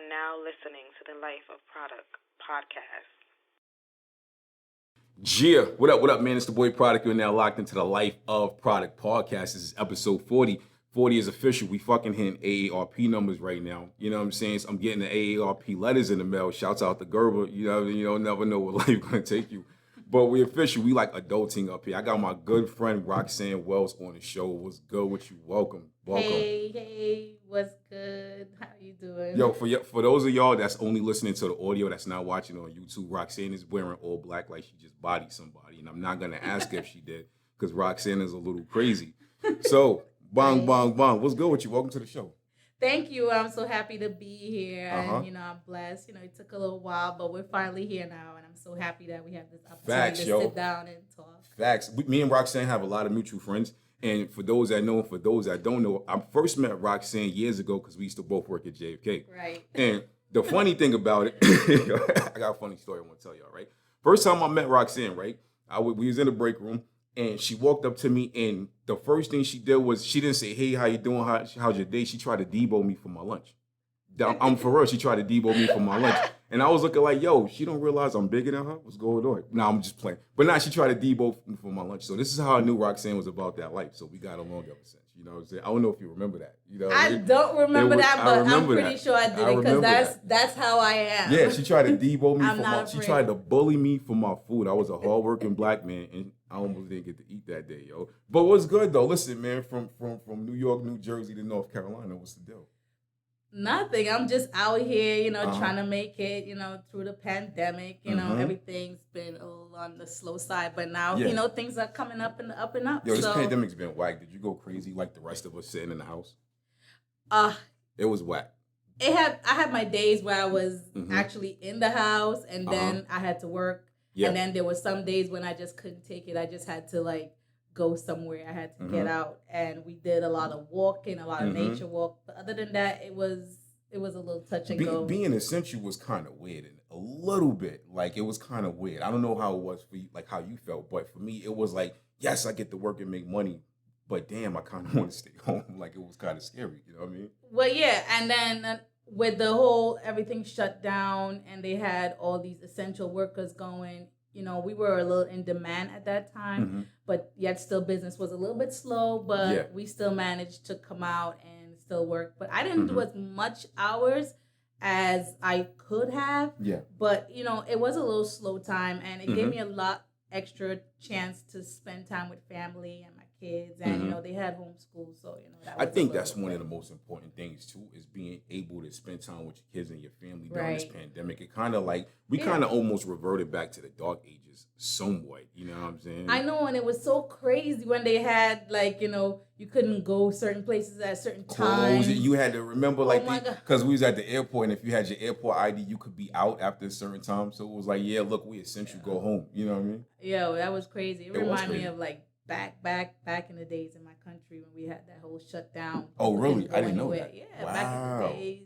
are now listening to the Life of Produk Podcast. What up, man? It's the boy Product. You're now locked into the Life of Product Podcast. This is episode 40. 40 is official. We fucking hitting AARP numbers right now. You know what I'm saying? So I'm getting the AARP letters in the mail. Shouts out to Gerber. You know, you don't never know what life gonna take you. But we official. We like adulting up here. I got my good friend Roxanne Wells on the show. What's good with you? Welcome. Hey, what's good? How you doing? Yo, for those of y'all that's only listening to the audio, that's not watching on YouTube, Roxanne is wearing all black like she just bodied somebody. And I'm not going to ask if she did because Roxanne is a little crazy. So, bong. What's good with you? Welcome to the show. Thank you. I'm so happy to be here. And, I'm blessed. It took a little while, but we're finally here now. And I'm so happy that we have this opportunity to sit down and talk. Facts. Me and Roxanne have a lot of mutual friends. And for those that know and for those that don't know, I first met Roxanne years ago because we used to both work at JFK. Right. And the funny thing about it, I got a funny story I want to tell y'all, right? First time I met Roxanne, right? We was in the break room. And she walked up to me, and the first thing she did was she didn't say, "Hey, how you doing? How's your day?" She tried to debo me for my lunch. I'm for real. She tried to debo me for my lunch, and I was looking like, "Yo, she don't realize I'm bigger than her. What's going on?" Nah, I'm just playing. But now she tried to debo me for my lunch. So this is how I knew Roxanne was about that life. So we got along ever since. You know what I'm saying? I don't know if you remember that. You know, I don't remember that, but I'm pretty sure I did it because that's how I am. Yeah, she tried to debo me for my. She tried to bully me for my food. I was a hardworking black man, and I almost didn't get to eat that day, yo. But what's good though? Listen, man, from New York, New Jersey to North Carolina, what's the deal? Nothing. I'm just out here, trying to make it, through the pandemic. Everything's been a little on the slow side, but now, things are coming up and up and up. Yo, this pandemic's been whack. Did you go crazy like the rest of us sitting in the house? It was whack. I had my days where I was actually in the house, and then I had to work. Yeah. And then there were some days when I just couldn't take it. I just had to go somewhere. I had to get out, and we did a lot of walking, a lot of nature walk. But other than that, it was a little touch and go. Being essential was kind of weird, and a little bit it was kind of weird. I don't know how it was for you, how you felt, but for me, it was yes, I get to work and make money, but damn, I kind of want to stay home. It was kind of scary. You know what I mean? Well, yeah, and then. With the whole everything shut down and they had all these essential workers going, we were a little in demand at that time, but yet still business was a little bit slow, but we still managed to come out and still work. But I didn't do as much hours as I could have. Yeah. But, it was a little slow time, and it gave me a lot extra chance to spend time with family and my kids, and they had homeschool, so that was I think that's one of the most important things too, is being able to spend time with your kids and your family during this pandemic. It kind of we kind of almost reverted back to the dark ages somewhat, you know what I'm saying? I know, and it was so crazy when they had you couldn't go certain places at certain times. You had to remember because we was at the airport, and if you had your airport ID, you could be out after a certain time. So it was look, we essential, go home. You know what I mean? Yeah, that was crazy. It reminded me of back in the days in my country when we had that whole shutdown. Oh, really? I didn't know that. Yeah, wow. Back in the days.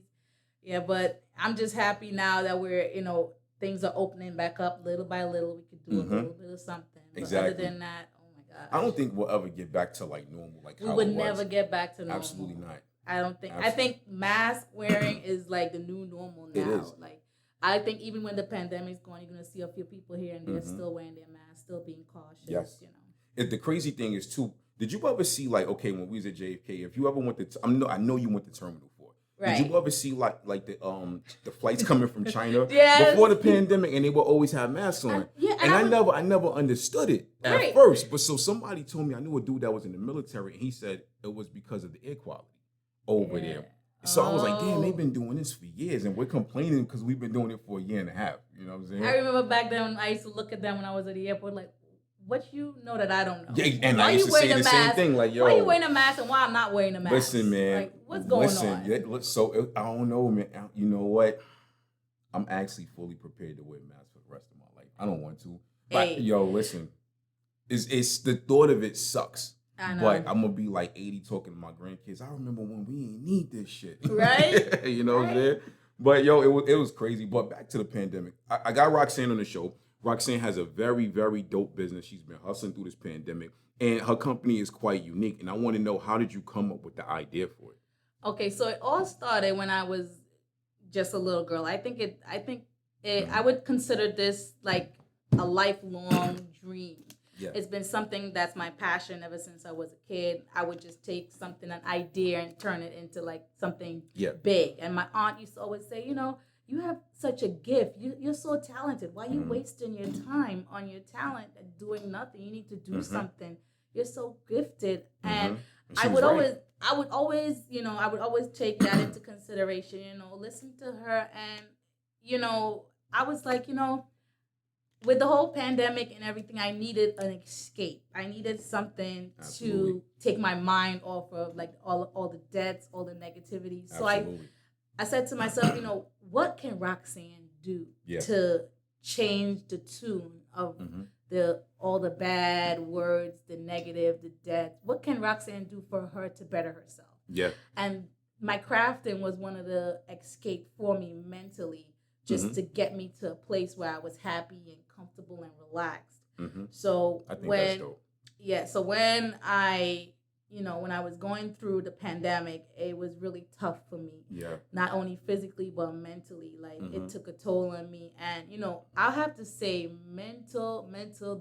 Yeah, but I'm just happy now that we're, things are opening back up little by little. We could do a little bit of something. But exactly. Other than that, oh my God. I don't think we'll ever get back to normal. We would never get back to normal. Absolutely not. I don't think. Absolutely. I think mask wearing is the new normal now. It is. I think even when the pandemic's going, you're gonna see a few people here and there still wearing their masks, still being cautious. Yes. The crazy thing is too. Did you ever see when we was at JFK? If you ever went to, I know you went to Terminal 4. Right. Did you ever see the flights coming from China before the pandemic, and they would always have masks on? I never understood it at first. But so somebody told me, I knew a dude that was in the military, and he said it was because of the air quality over there. So I was like, damn, they've been doing this for years, and we're complaining because we've been doing it for a year and a half. You know what I'm saying? I remember back then when I used to look at them when I was at the airport, what you know that I don't know? Yeah, and why I used to say the same thing, yo. Why are you wearing a mask and why I'm not wearing a mask? Listen, man. What's going on? Yeah, so I don't know, man. You know what? I'm actually fully prepared to wear a mask for the rest of my life. I don't want to. But, listen. It's the thought of it sucks. I know. But I'm going to be 80 talking to my grandkids. I remember when we didn't need this shit. Right? You know what I'm saying? But, it was crazy. But back to the pandemic. I got Roxanne on the show. Roxanne has a very, very dope business. She's been hustling through this pandemic, and her company is quite unique. And I want to know, how did you come up with the idea for it? Okay, so it all started when I was just a little girl. I think I would consider this like a lifelong dream. Yeah. It's been something that's my passion ever since I was a kid. I would just take something, an idea, and turn it into like something big. And my aunt used to always say, you have such a gift. You're so talented. Why are you wasting your time on your talent and doing nothing? You need to do something. You're so gifted. And I would always take that into consideration, listen to her. And, I was like, with the whole pandemic and everything, I needed an escape. I needed something to take my mind off of like all the debts, all the negativity. So I said to myself, what can Roxanne do to change the tune of all the bad words, the negative, the debt? What can Roxanne do for her to better herself? Yeah. And my crafting was one of the escape for me mentally, just to get me to a place where I was happy and comfortable and relaxed. So I think that's dope. Yeah. So when when I was going through the pandemic, it was really tough for me. Yeah. Not only physically, but mentally. Like it took a toll on me. And, I'll have to say mental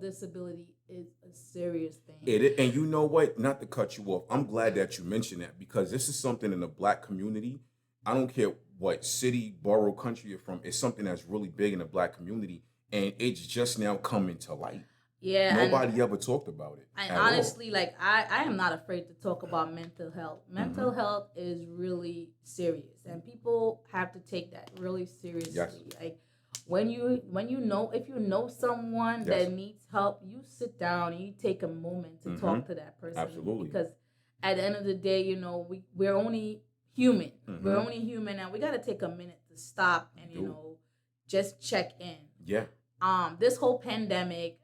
disability is a serious thing. And you know what? Not to cut you off, I'm glad that you mentioned that, because this is something in the Black community. I don't care what city, borough, country you're from. It's something that's really big in the Black community. And it's just now coming to light. Yeah. Nobody ever talked about it. And honestly, like I am not afraid to talk about mental health. Mental health is really serious, and people have to take that really seriously. Yes. Like if you know someone that needs help, you sit down and you take a moment to talk to that person. Absolutely. Because at the end of the day, we're only human. We're only human, and we got to take a minute to stop and just check in. Yeah. This whole pandemic,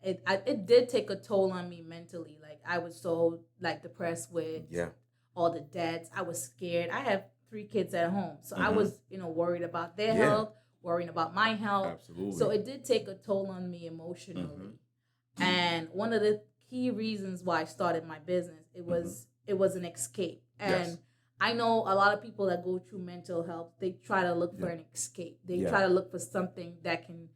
it did take a toll on me mentally. Like I was so depressed with all the debts. I was scared. I have 3 kids at home, so I was worried about their health, worrying about my health. Absolutely. So it did take a toll on me emotionally. And one of the key reasons why I started my business, it was an escape. And I know a lot of people that go through mental health, they try to look for an escape. They try to look for something that can,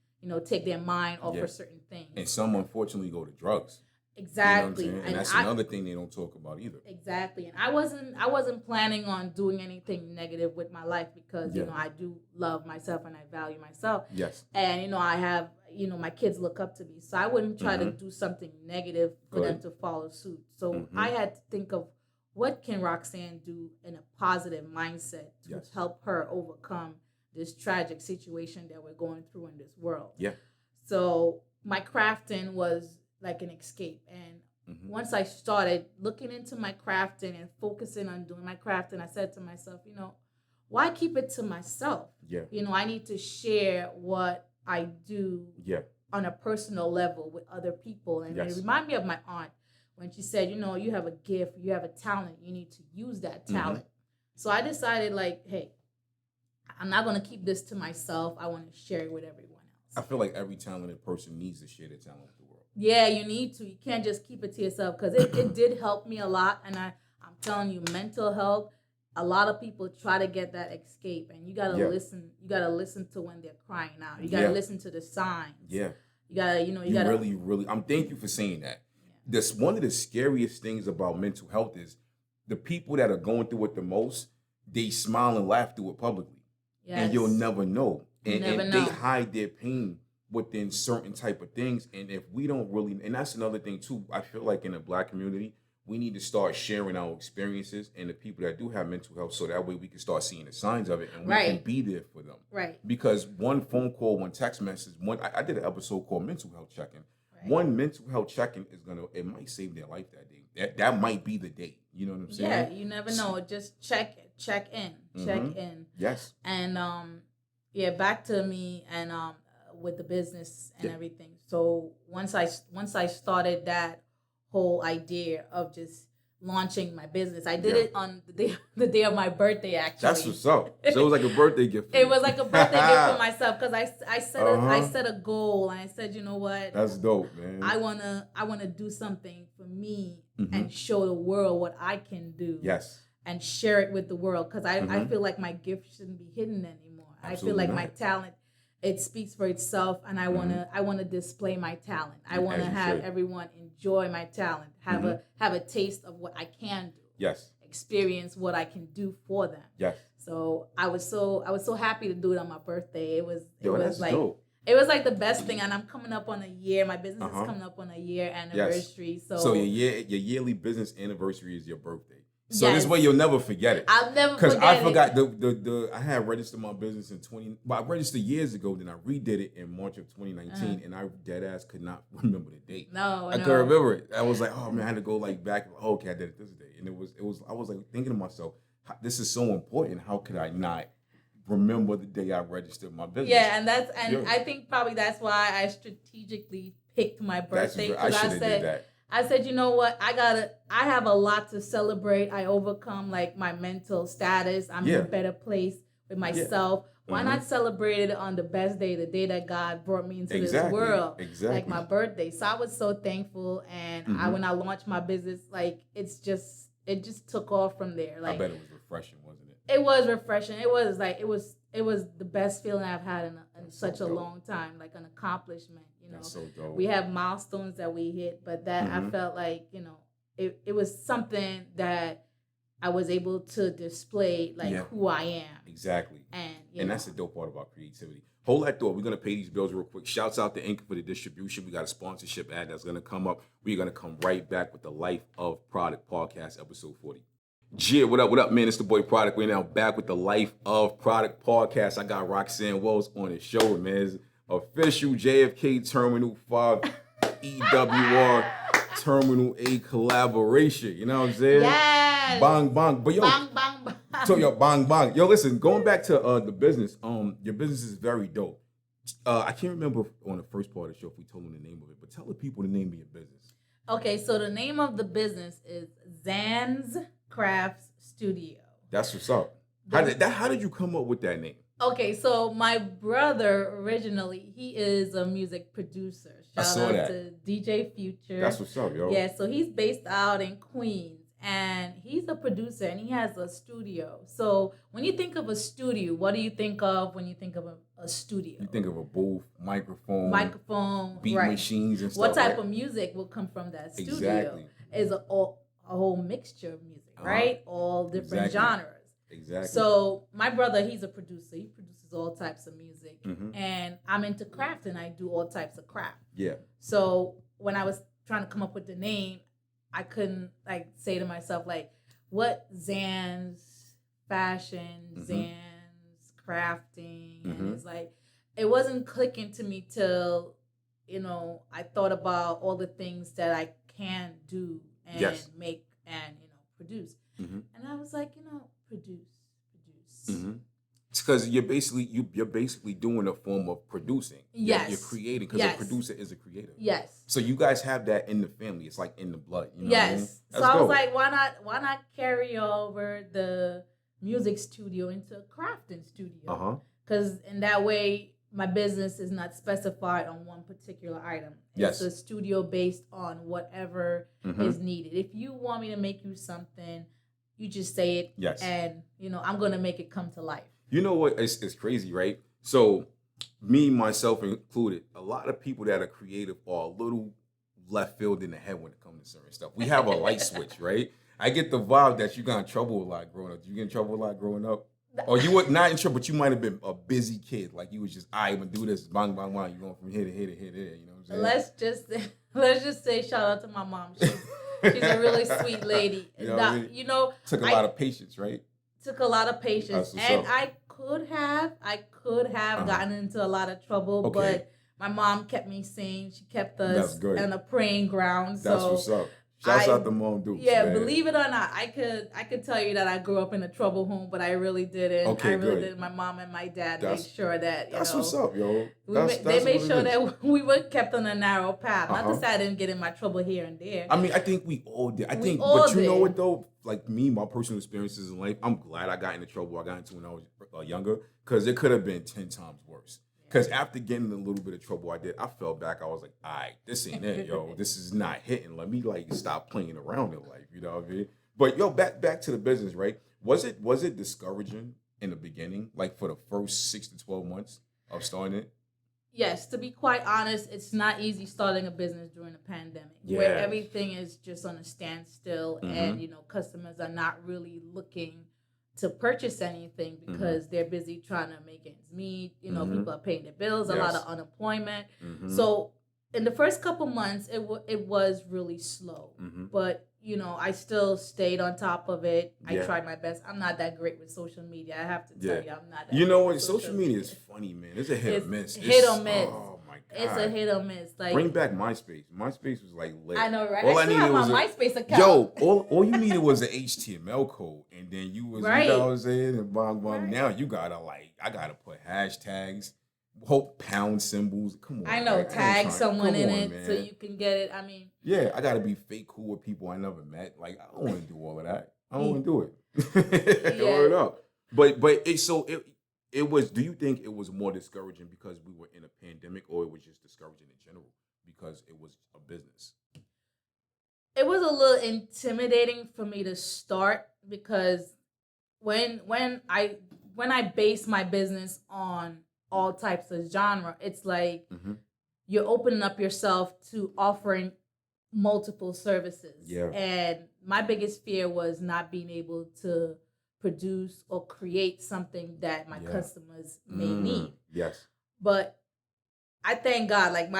take their mind off of certain things. And some unfortunately go to drugs. Exactly. You know what I'm saying? And that's another thing they don't talk about either. Exactly. And I wasn't planning on doing anything negative with my life because, I do love myself and I value myself. Yes. And, I have, my kids look up to me. So I wouldn't try to do something negative for them to follow suit. So I had to think of, what can Roxanne do in a positive mindset to help her overcome this tragic situation that we're going through in this world? Yeah. So my crafting was like an escape. And once I started looking into my crafting and focusing on doing my crafting, I said to myself, why keep it to myself? Yeah. I need to share what I do on a personal level with other people. And it reminded me of my aunt. When she said, you have a gift, you have a talent, you need to use that talent. So I decided hey, I'm not going to keep this to myself. I want to share it with everyone else. I feel like every talented person needs to share their talent with the world. Yeah, you need to. You can't just keep it to yourself, because it did help me a lot. And I'm telling you, mental health, a lot of people try to get that escape, and you got to listen. You got to listen to when they're crying out. You got to listen to the signs. Yeah. You got to, you got to. Really, thank you for saying that. This one of the scariest things about mental health is the people that are going through it the most, they smile and laugh through it publicly. Yes. And you'll never know. And they hide their pain within certain type of things. And if we don't really, and that's another thing too, I feel like in the Black community, we need to start sharing our experiences and the people that do have mental health, so that way we can start seeing the signs of it and we can be there for them. Right. Because one phone call, one text message, I did an episode called Mental Health Check-In. One mental health check-in it might save their life that day. That might be the day. You know what I'm saying? Yeah, you never know. Just check in. Yes. And back to me and with the business and everything. So once I started that whole idea of just launching my business, I did it on the day of my birthday. Actually, that's what's up. So it was like a birthday gift. It was like a birthday gift for myself, because I set a goal, and I said, you know what? That's dope, man. I wanna do something for me and show the world what I can do. Yes. and share it with the world, because I feel like my gift shouldn't be hidden anymore. Absolutely I feel like not. my talent, it speaks for itself, and I wanna display my talent. I want to have everyone enjoy my talent, have a taste of what I can do. Yes. Experience what I can do for them. Yes. So I was so happy to do it on my birthday. It was like dope. It was like the best thing, and I'm coming up on a year. My business is coming up on a year anniversary. Yes. So your yearly business anniversary is your birthday. So this way you'll never forget it. I'll never Because forget I forgot the I had registered my business in I registered years ago, then I redid it in March of 2019, and I dead ass could not remember the date. I couldn't remember it. I was like, oh man, I had to go like back. Oh, okay, I did it this day, and it was I was like thinking to myself, this is so important. How could I not remember the day I registered my business? Yeah, and I think probably that's why I strategically picked my birthday. I should have did that. I said, you know what? I have a lot to celebrate. I overcome like my mental status. I'm in a better place with myself. Why not celebrate it on the best day, the day that God brought me into this world? Exactly. Like my birthday. So I was so thankful. And when I launched my business, like it just took off from there. Like I bet it was refreshing, wasn't it? It was refreshing. It was like it was the best feeling I've had in such a long time, like an accomplishment. You know, that's so dope. We have milestones that we hit, but that I felt like, you know, it was something that I was able to display, like who I am. Exactly. And that's the dope part about creativity. Hold that thought. We're going to pay these bills real quick. Shouts out to Ent for the distribution. We got a sponsorship ad that's going to come up. We're going to come right back with the Life of Product Podcast, episode 40. What up, man? It's the boy Product. We're now back with the Life of Product Podcast. I got Roxanne Wells on the show, man. It's official JFK Terminal 5 EWR Terminal A collaboration. You know what I'm saying? Yes. Bang, bang. But yo, bang, bang, bang. So yo, bang, bang. Yo, listen, going back to the business, your business is very dope. I can't remember on the first part of the show if we told them the name of it, but tell the people the name of your business. Okay, so the name of the business is Zans Craft Studio. That's what's up. How did you come up with that name? Okay, so my brother originally, he is a music producer. Shout out to DJ Future. That's what's up, yo. Yeah, so he's based out in Queens, and he's a producer, and he has a studio. So when you think of a studio, what do you think of when you think of a studio? You think of a booth, microphone, beat machines and stuff. What type of music will come from that studio? Exactly. Is a whole mixture of music, right? All different genres. Exactly. So my brother, he's a producer. He produces all types of music, and I'm into craft, and I do all types of craft. Yeah. So when I was trying to come up with the name, I couldn't like say to myself like, what Zans fashion, Zans crafting, and it's like it wasn't clicking to me till I thought about all the things that I can do and make and produce, and I was like, produce. It's because you're basically doing a form of producing. Yes. You're creating, because a producer is a creator. Yes. So you guys have that in the family. It's like in the blood. You know yes. What I mean? So I was like, why not carry over the music studio into a crafting studio? Because in that way, my business is not specified on one particular item. It's a studio based on whatever is needed. If you want me to make you something, you just say it. Yes. And, I'm going to make it come to life. You know what? It's crazy, right? So me, myself included, a lot of people that are creative are a little left field in the head when it comes to certain stuff. We have a light switch, right? I get the vibe that you got in trouble a lot growing up. Did you get in trouble a lot growing up? Or you were not in trouble, but you might have been a busy kid. Like you was just, I'm going to do this, bang, bang, bang. You're going from here to here to here to here. You know what I'm saying? Let's just say shout out to my mom. She's a really sweet lady. Took a lot of patience, right? Took a lot of patience. And I could have gotten into a lot of trouble, but my mom kept me sane. She kept us on a praying ground. That's what's up. Shouts out to Mom Dukes. Yeah, man. Believe it or not, I could tell you that I grew up in a trouble home, but I really didn't. Okay, I really didn't. My mom and my dad made sure that that's what's up, yo. They made sure that we were kept on a narrow path. Not to say I didn't get in my trouble here and there. I mean, I think we all did. But you know what though? Like me, my personal experiences in life, I'm glad I got into trouble I got into when I was younger, because it could have been 10 times worse. Because after getting a little bit of trouble I fell back. I was like, all right, this ain't it, yo. This is not hitting. Let me stop playing around in life. You know what I mean? But yo, back to the business, right? Was it discouraging in the beginning, like for the first 6 to 12 months of starting it? Yes, to be quite honest, it's not easy starting a business during a pandemic Yeah. where everything is just on a standstill Mhm. and, you know, customers are not really looking to purchase anything because they're busy trying to make ends meet. You know, people are paying their bills, a lot Yes. of unemployment. Mhm. So in the first couple months, it was really slow. But, you know, I still stayed on top of it. I Yeah. tried my best. I'm not that great with social media. I have to tell you, I'm not that You know great what? with Social media is funny, man. It's a hit or miss. Hit or miss. Oh my god. It's a hit or miss. Like, bring back MySpace. MySpace was like lit. I know, right? All I still have my MySpace account. all you needed was an HTML code, and then you was Right. you know what I'm saying, and blah blah. Right. Now you gotta I gotta put hashtags, hope pound symbols. Come on, I know, right? tag someone in it man. so you can get it. I mean, yeah, I gotta be fake cool with people I never met. Like, I don't want to do all of that. I don't want to do it. Word up. But it was. Do you think it was more discouraging because we were in a pandemic, or it was just discouraging in general because it was a business? it was a little intimidating for me to start because when I base my business on all types of genre, it's like you're opening up yourself to offering multiple services. Yeah. And my biggest fear was not being able to produce or create something that my customers may need. Yes. But I thank God, like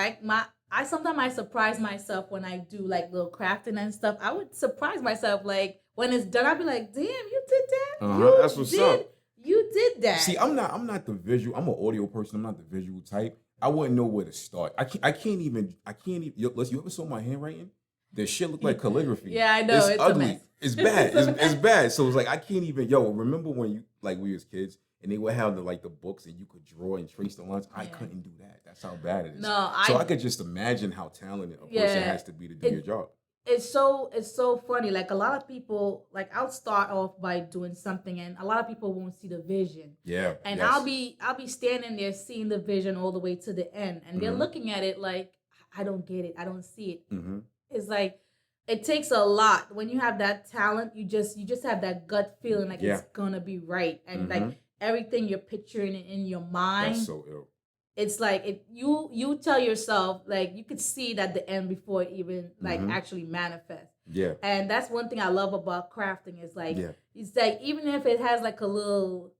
I sometimes surprise myself when I do like little crafting and stuff. I would surprise myself, like when it's done, I'd be like, "Damn, you did that! That's what's up. You did that." See, I'm not the visual. I'm an audio person. I'm not the visual type. I wouldn't know where to start. I can't even. You ever saw my handwriting? The shit look like calligraphy. Yeah, I know. It's ugly. a mess. It's bad. It's bad. So it's like I can't even. Yo, remember when we was kids and they would have the books and you could draw and trace the lines? I couldn't do that. That's how bad it is. No, I could just imagine how talented a person has to be to do your job. It's so funny. Like a lot of people, like I'll start off by doing something, and a lot of people won't see the vision. Yeah. And yes. I'll be standing there seeing the vision all the way to the end, and they're looking at it like, I don't get it. I don't see it. It's like it takes a lot when you have that talent. You just have that gut feeling like it's gonna be right, and like everything you're picturing in your mind. That's so ill. It's like you tell yourself, like, you could see it at the end before it even like actually manifests. Yeah. And that's one thing I love about crafting is like it's like even if it has like a little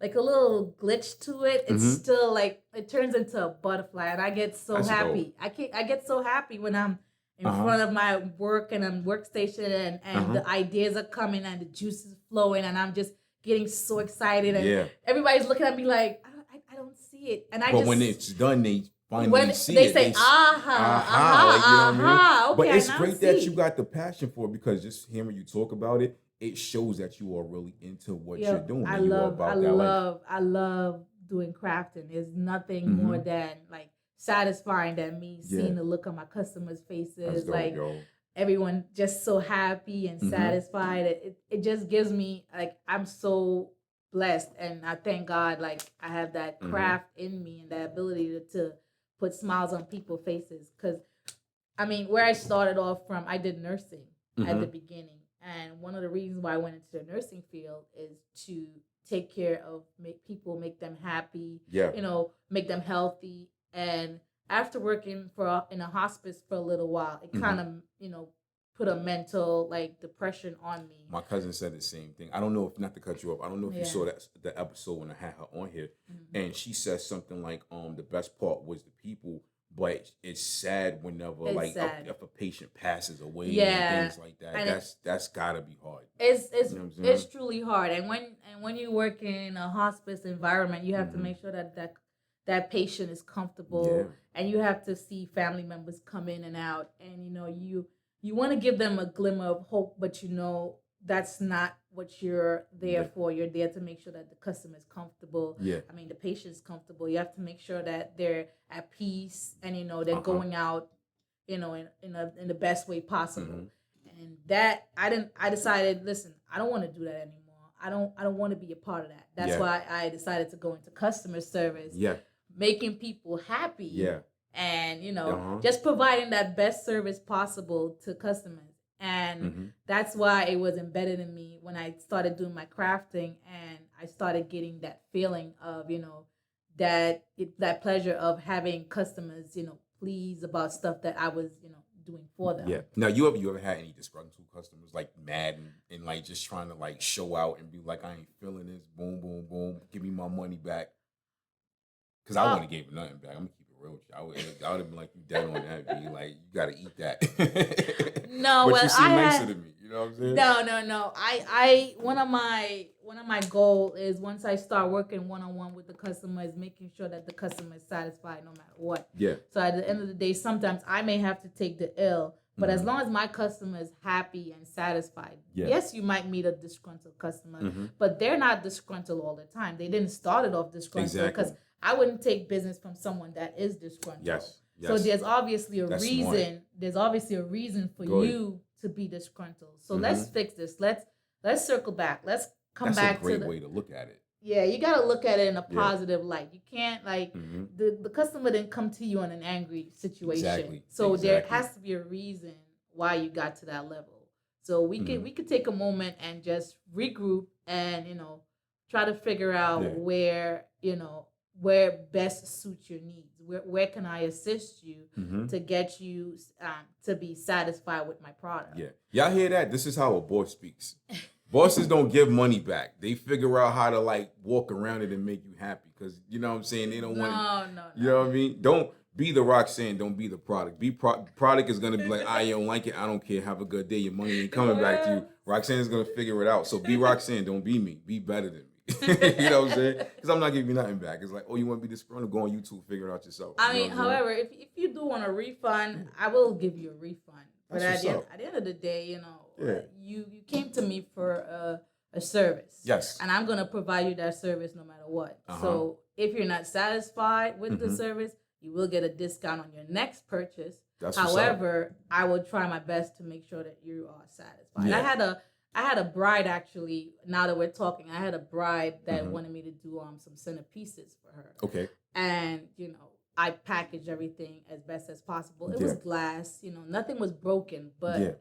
glitch to it, it's still like it turns into a butterfly, and I get so happy. I get so happy when I'm in front of my work and I'm workstation and the ideas are coming and the juice is flowing and I'm just getting so excited and everybody's looking at me like I don't see it. And but when it's done, they finally see they it. Say, like, you know what I mean? Okay, but it's great that you got the passion for it, because just hearing you talk about it, it shows that you are really into what you're doing. I love doing crafting. There's nothing more than like satisfying than me seeing the look on my customers' faces. That's dope, like yo. Everyone just so happy and satisfied. It just gives me like I'm so blessed, and I thank God like I have that craft in me and that ability to put smiles on people's faces. Because I mean, where I started off from, I did nursing at the beginning, and one of the reasons why I went into the nursing field is to take care of people, make them happy, make them healthy. And after working in a hospice for a little while, it kind of put a mental like depression on me. My cousin said the same thing. I don't know if, not to cut you off, I don't know if you saw the episode when I had her on here, and she said something like, the best part was the people, but it's sad whenever if a patient passes away and things like that. And that's gotta be hard. It's truly hard. And when you work in a hospice environment, you have to make sure that patient is comfortable, and you have to see family members come in and out, and you want to give them a glimmer of hope, but that's not what you're there for. You're there to make sure that the customer is comfortable. I mean, the patient's comfortable. You have to make sure that they're at peace, and they're going out, in the best way possible. And that I decided, listen, I don't want to do that anymore. I don't want to be a part of that. That's why I decided to go into customer service. Making people happy. And just providing that best service possible to customers. And that's why it was embedded in me when I started doing my crafting, and I started getting that feeling of, that pleasure of having customers, pleased about stuff that I was, doing for them. Yeah. Now, you ever had any disgruntled customers, like mad and like just trying to like show out and be like, I ain't feeling this, boom, boom, boom, give me my money back? Because I wouldn't have gave nothing back. I'm going to keep it real with you. I would have been like, you dead on that, be like, you got to eat that. No, but well, you seem nicer to me. You know what I'm saying? No. I one of my goals is, once I start working one-on-one with the customer, is making sure that the customer is satisfied no matter what. Yeah. So at the end of the day, sometimes I may have to take the L, but as long as my customer is happy and satisfied, yes, you might meet a disgruntled customer, but they're not disgruntled all the time. They didn't start it off disgruntled, because I wouldn't take business from someone that is disgruntled. Yes. So there's obviously a reason. Smart. There's obviously a reason for you to be disgruntled. So let's fix this. Let's circle back. Let's come back to That's a great way to look at it. Yeah, you got to look at it in a positive light. You can't, the customer didn't come to you in an angry situation. Exactly. So there has to be a reason why you got to that level. So we could take a moment and just regroup and, try to figure out where best suits your needs. Where can I assist you to get you to be satisfied with my product? Yeah. Y'all hear that? This is how a boss speaks. Bosses don't give money back. They figure out how to like walk around it and make you happy. Because, you know what I'm saying? They don't want No. You know what I mean? Don't be the Roxanne. Don't be the product. Product is going to be like, I don't like it. I don't care. Have a good day. Your money ain't coming back to you. Roxanne is going to figure it out. So be Roxanne. Don't be me. Be better than me. You know what I'm saying? Because I'm not giving you nothing back. It's like, oh, you want to be disgruntled? Go on YouTube, figure it out yourself. I mean, however, if you do want a refund, I will give you a refund. But at the end of the day, you came to me for a service. Yes. And I'm going to provide you that service no matter what. So if you're not satisfied with the service, you will get a discount on your next purchase. However, I will try my best to make sure that you are satisfied. Yeah. I had a bride, actually, now that we're talking, I had a bride that wanted me to do some centerpieces for her. Okay. And, I packaged everything as best as possible. It was glass, nothing was broken. But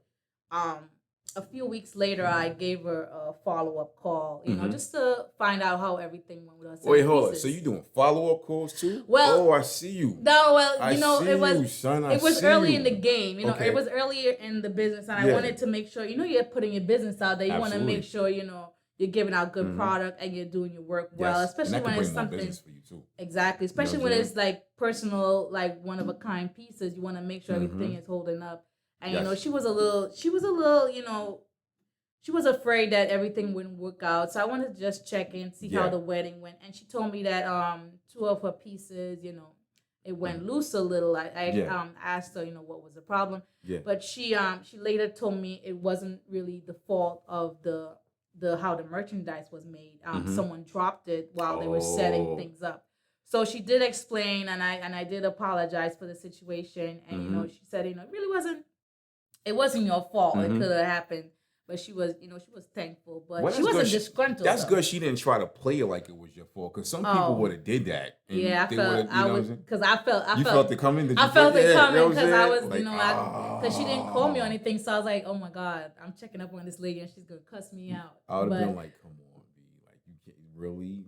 a few weeks later, I gave her a follow-up call, just to find out how everything went with us. Wait, hold on. So you doing follow-up calls too? Well, I see you. No, well, it was early in the game. It was earlier in the business, and I wanted to make sure, you're putting your business out there. You want to make sure, you're giving out good product and you're doing your work well, especially when it's something. Business for you too. Exactly, especially when it's like personal, like one of a kind pieces. You want to make sure everything is holding up. And she was a little, she was afraid that everything wouldn't work out. So I wanted to just check in, see how the wedding went. And she told me that 2 of her pieces, it went loose a little. I asked her, what was the problem? Yeah. But she later told me it wasn't really the fault of the how the merchandise was made. Someone dropped it while they were setting things up. So she did explain, and I did apologize for the situation. And she said, it wasn't your fault. It could have happened. But she was thankful. But she wasn't disgruntled. That's good. She didn't try to play it like it was your fault. Because some people would have did that. Yeah, I felt it coming. I felt it coming because I was, because she didn't call me or anything. So I was like, oh my God, I'm checking up on this lady and she's gonna cuss me out. I would have been like, come on, B, like you can't really.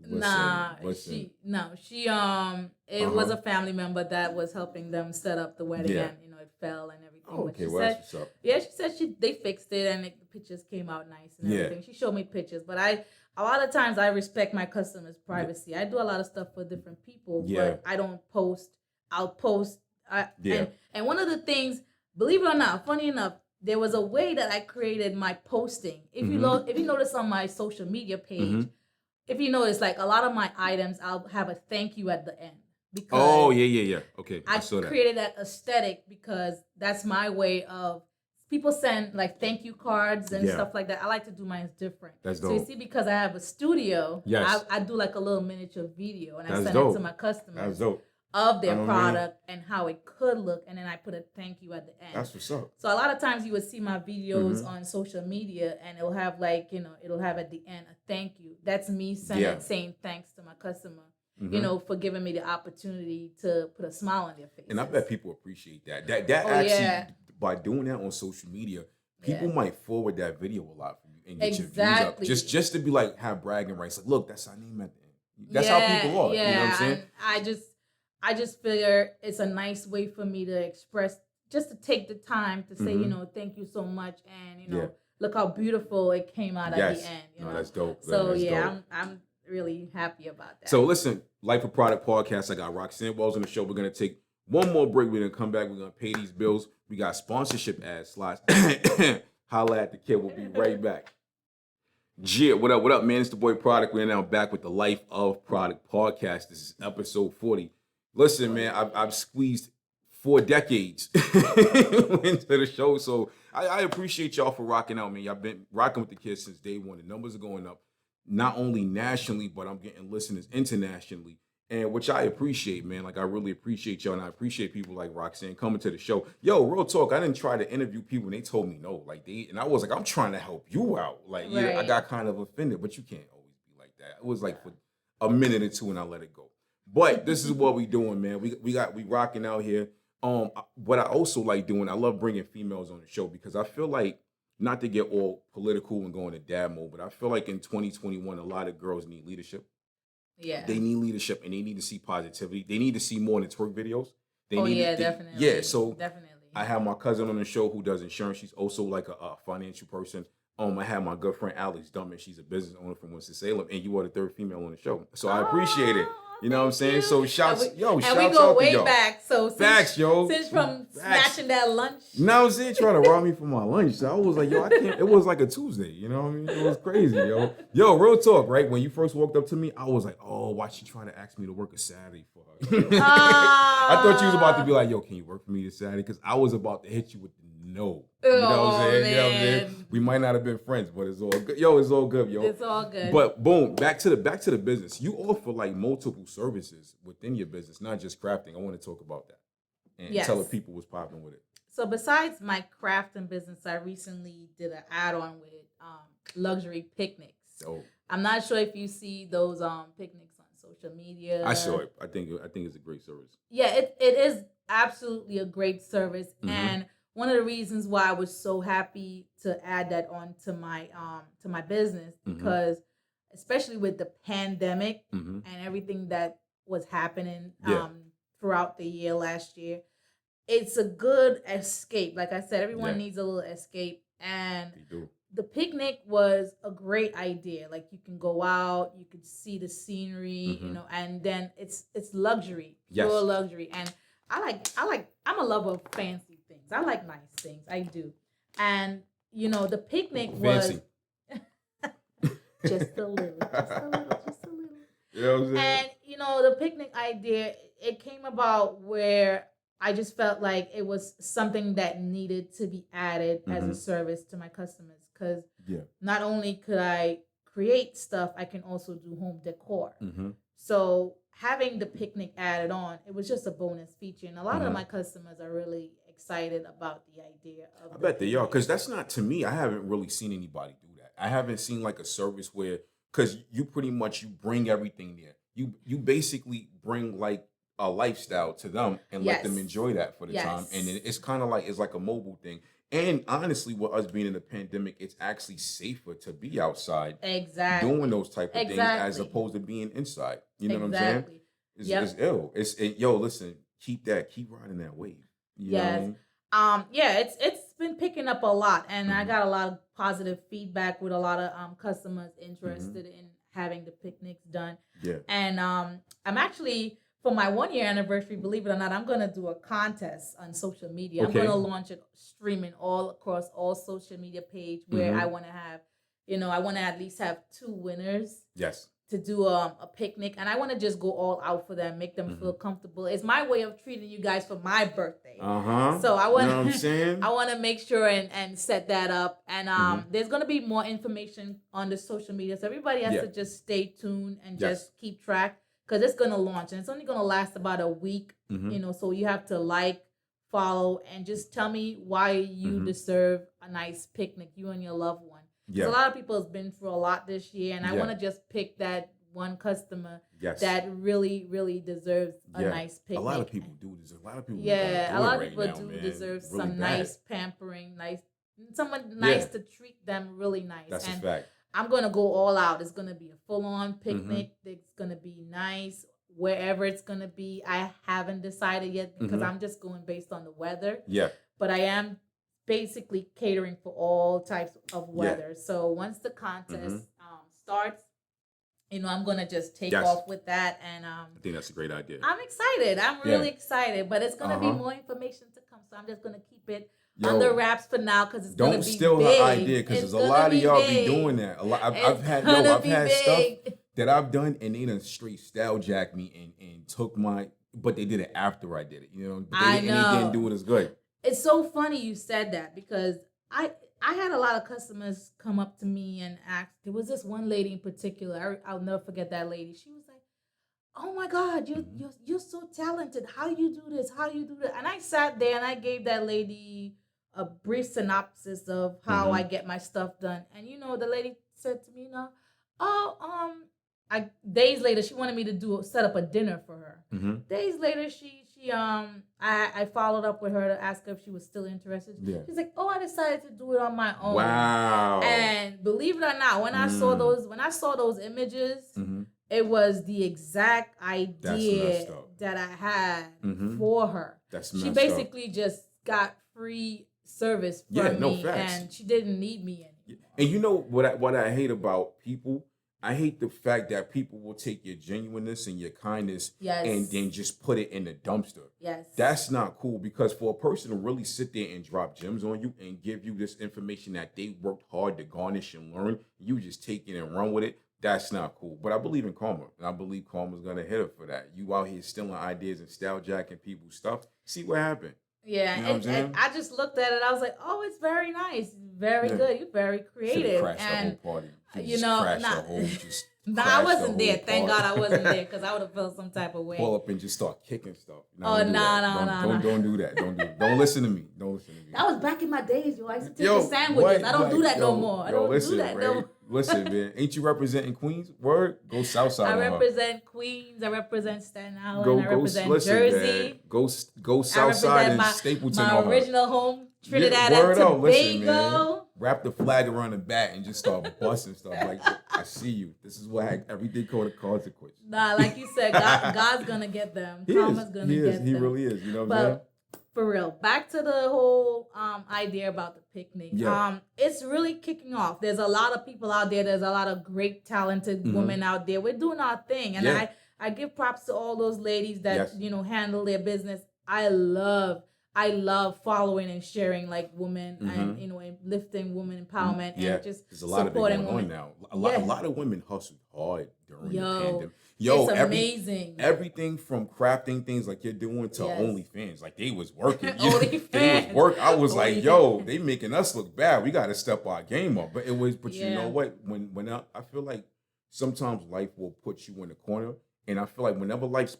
It was a family member that was helping them set up the wedding, and it fell and everything. Okay, well, that's what's up. Yeah, she said they fixed it and the pictures came out nice and everything. She showed me pictures, but a lot of times I respect my customers' privacy. I do a lot of stuff for different people, but I don't post. I'll post. And one of the things, believe it or not, funny enough, there was a way that I created my posting. If you notice on my social media page, if you notice, like a lot of my items, I'll have a thank you at the end. Yeah. Okay, I created that aesthetic because that's my way of. People send like thank you cards and stuff like that. I like to do mine different. That's dope. So you see, because I have a studio, I do like a little miniature video and I send it to my customers of their product and how it could look, and then I put a thank you at the end. That's what's up. So a lot of times you would see my videos on social media and it'll have it'll have at the end a thank you. That's me saying thanks to my customer. For giving me the opportunity to put a smile on their face. And I bet people appreciate that. That actually, by doing that on social media, people might forward that video a lot for you and get your Exactly. views up. Just to be like, have bragging rights. Like, look, that's our name at the end. That's how people are. Yeah, you know what I'm saying? And I just figure it's a nice way for me to express, just to take the time to say, you know, thank you so much, and you know, look how beautiful it came out at the end. You know, that's dope. So that's dope. I'm really happy about that. So listen, Life of Product Podcast. I got Roxanne Wells on the show. We're gonna take one more break. We're gonna come back. We're gonna pay these bills. We got sponsorship ad slots. Holla at the kid. We'll be right back. What up? What up, man? It's the boy Product. We're now back with the Life of Product Podcast. This is episode 40. Listen, man, I've squeezed 4 decades into the show, so I appreciate y'all for rocking out, man. Y'all been rocking with the kids since day one. The numbers are going up, not only nationally, but I'm getting listeners internationally, and which I appreciate, man. Like, I really appreciate y'all, and I appreciate people like Roxanne coming to the show. Yo, real talk, I didn't try to interview people, and they told me no. Like, and I was like, I'm trying to help you out. Like, yeah, I got kind of offended, but you can't always be like that. It was like for a minute or two, and I let it go. But this is what we doing, man. We rocking out here. What I also like doing, I love bringing females on the show because I feel like, not to get all political and go into dad mode, but I feel like in 2021, a lot of girls need leadership. Yeah. They need leadership and they need to see positivity. They need to see more in the twerk videos. Definitely. Yeah, so definitely. I have my cousin on the show who does insurance. She's also like a financial person. I have my good friend Alex Dummett. She's a business owner from Winston-Salem, and you are the 3rd female on the show. So I appreciate it. You know what I'm saying? So shouts out to y'all. And we go way back. So facts, yo. Since from snatching that lunch. You know what I'm saying? Trying to rob me for my lunch. So I was like, yo, I can't. It was like a Tuesday. You know what I mean? It was crazy, yo. Yo, real talk, right? When you first walked up to me, I was like, oh, why she trying to ask me to work a Saturday for her? I thought you was about to be like, yo, can you work for me this Saturday? Because I was about to hit you with the no. You know what I'm saying? Man. You know what I'm saying? We might not have been friends, but it's all good. Yo, it's all good, yo. It's all good. But boom, back to the business. You offer like multiple services within your business, not just crafting. I want to talk about that and tell the people what's popping with it. So besides my crafting business, I recently did an add-on with luxury picnics. Oh. I'm not sure if you see those picnics on social media. I saw it. I think it's a great service. Yeah, it is absolutely a great service, and one of the reasons why I was so happy to add that on to my business, because especially with the pandemic and everything that was happening throughout the year last year, it's a good escape. Like I said, everyone needs a little escape, and the picnic was a great idea. Like, you can go out, you could see the scenery, you know, and then it's luxury, pure luxury. And I'm a lover of fancy things. I like nice things. I do. And, you know, the picnic was just a little. You know what I'm saying? And, you know, the picnic idea, it came about where I just felt like it was something that needed to be added as a service to my customers. Because not only could I create stuff, I can also do home decor. So having the picnic added on, it was just a bonus feature. And a lot of my customers are really excited about the idea of I bet they are, because that's not, to me, I haven't really seen anybody do that. I haven't seen like a service where, because you pretty much, you bring everything there. You basically bring like a lifestyle to them and let them enjoy that for the time. And it's kind of like, it's like a mobile thing. And honestly, with us being in a pandemic, it's actually safer to be outside doing those type of things as opposed to being inside. You know what I'm saying? It's ill. Yo, listen, keep riding that wave. You know what I mean? It's been picking up a lot, and I got a lot of positive feedback with a lot of customers interested in having the picnics done. Yeah. And I'm actually, for my 1-year anniversary, believe it or not, I'm going to do a contest on social media. I'm going to launch it streaming all across all social media page where I want to have, I want to at least have 2 winners. Yes. To do a picnic, and I want to just go all out for them, make them feel comfortable. It's my way of treating you guys for my birthday. So I want, you know what I'm saying? I want to make sure and set that up. And there's gonna be more information on the social media, so everybody has to just stay tuned and just keep track, because it's gonna launch and it's only gonna last about a week. So you have to like, follow, and just tell me why you deserve a nice picnic, you and your loved one. Yeah. A lot of people has been through a lot this year, and I want to just pick that one customer that really, really deserves a nice picnic. A lot of people do deserve. A lot of people. A lot of people do deserve really some nice pampering, nice someone nice to treat them really nice. That's and a fact. I'm going to go all out. It's going to be a full-on picnic. It's going to be nice. Wherever it's going to be, I haven't decided yet because I'm just going based on the weather. Yeah. But I am basically catering for all types of weather. Yeah. So once the contest starts, I'm going to just take off with that. And I think that's a great idea. I'm excited. I'm really excited. But it's going to be more information to come. So I'm just going to keep it under wraps for now because it's going to be big. Don't steal her idea because there's a lot of y'all be doing that. I've had stuff that I've done and they done straight style jacked me and took my, but they did it after I did it. And they didn't do it as good. It's so funny you said that because I had a lot of customers come up to me and ask. There was this one lady in particular. I'll never forget that lady. She was like, "Oh my God, you're so talented. How you do this? How you do that?" And I sat there and I gave that lady a brief synopsis of how I get my stuff done. And the lady said to me, days later she wanted me to set up a dinner for her. Days later I followed up with her to ask her if she was still interested. Yeah. She's like, "Oh, I decided to do it on my own." Wow. And believe it or not, when I saw those images, it was the exact idea that I had for her. She basically just got free service from me, and she didn't need me anymore. And you know what I hate about people? I hate the fact that people will take your genuineness and your kindness and then just put it in the dumpster. Yes. That's not cool because for a person to really sit there and drop gems on you and give you this information that they worked hard to garnish and learn, you just take it and run with it, that's not cool. But I believe in karma, and I believe karma's going to hit her for that. You out here stealing ideas and style jacking people's stuff. See what happened. Yeah, and I just looked at it. I was like, "Oh, it's very nice, very good. You're very creative." Crashed the whole party. I wasn't there. Thank God I wasn't there because I would have felt some type of way. Pull up and just start kicking stuff. No. Don't do that. Don't listen to me. That was back in my days, yo. I used to take the sandwiches. I don't do that no more. I don't do that no more. Listen, man. Ain't you representing Queens? Word? Go Southside. I represent Queens. I represent Staten Island. I represent Jersey. Man. Go Southside and Stapleton. My original home, Trinidad and Tobago. Listen, man. Wrap the flag around the back and just start busting stuff. Like, I see you. This is what everything called a consequence. Nah, like you said, God's gonna get them. Karma's gonna get them. He really is. You know what I'm saying? For real, back to the whole idea about the picnic. Yeah. It's really kicking off. There's a lot of people out there. There's a lot of great, talented women out there. We're doing our thing, and I give props to all those ladies that handle their business. I love following and sharing like women and and lifting women empowerment and just there's a lot supporting of it going women. On now. A lot of women hustled hard during the pandemic. It's amazing. Everything from crafting things like you're doing to OnlyFans. Like they was working. OnlyFans. They was work. I was like, yo, they making us look bad. We got to step our game up. But you know what? When I feel like sometimes life will put you in a corner, and I feel like whenever life's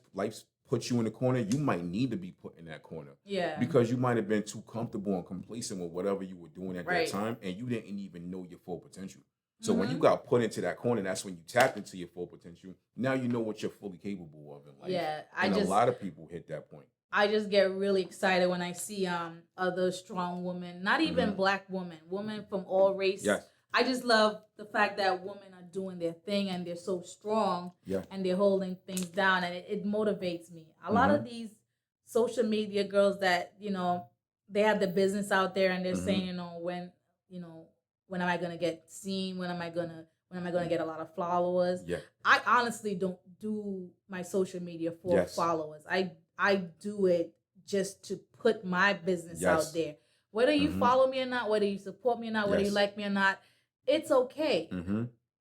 puts you in the corner, you might need to be put in that corner. Yeah. Because you might have been too comfortable and complacent with whatever you were doing at that time, and you didn't even know your full potential. So when you got put into that corner, that's when you tapped into your full potential. Now you know what you're fully capable of in life. Yeah. A lot of people hit that point. I just get really excited when I see other strong women, not even black women from all races. Yes. I just love the fact that women are doing their thing and they're so strong and they're holding things down, and it motivates me. A lot of these social media girls that, they have the business out there and they're saying, when am I gonna get seen? When am I gonna get a lot of followers? Yeah. I honestly don't do my social media for followers. I do it just to put my business out there. Whether you follow me or not, whether you support me or not, whether you like me or not, it's okay.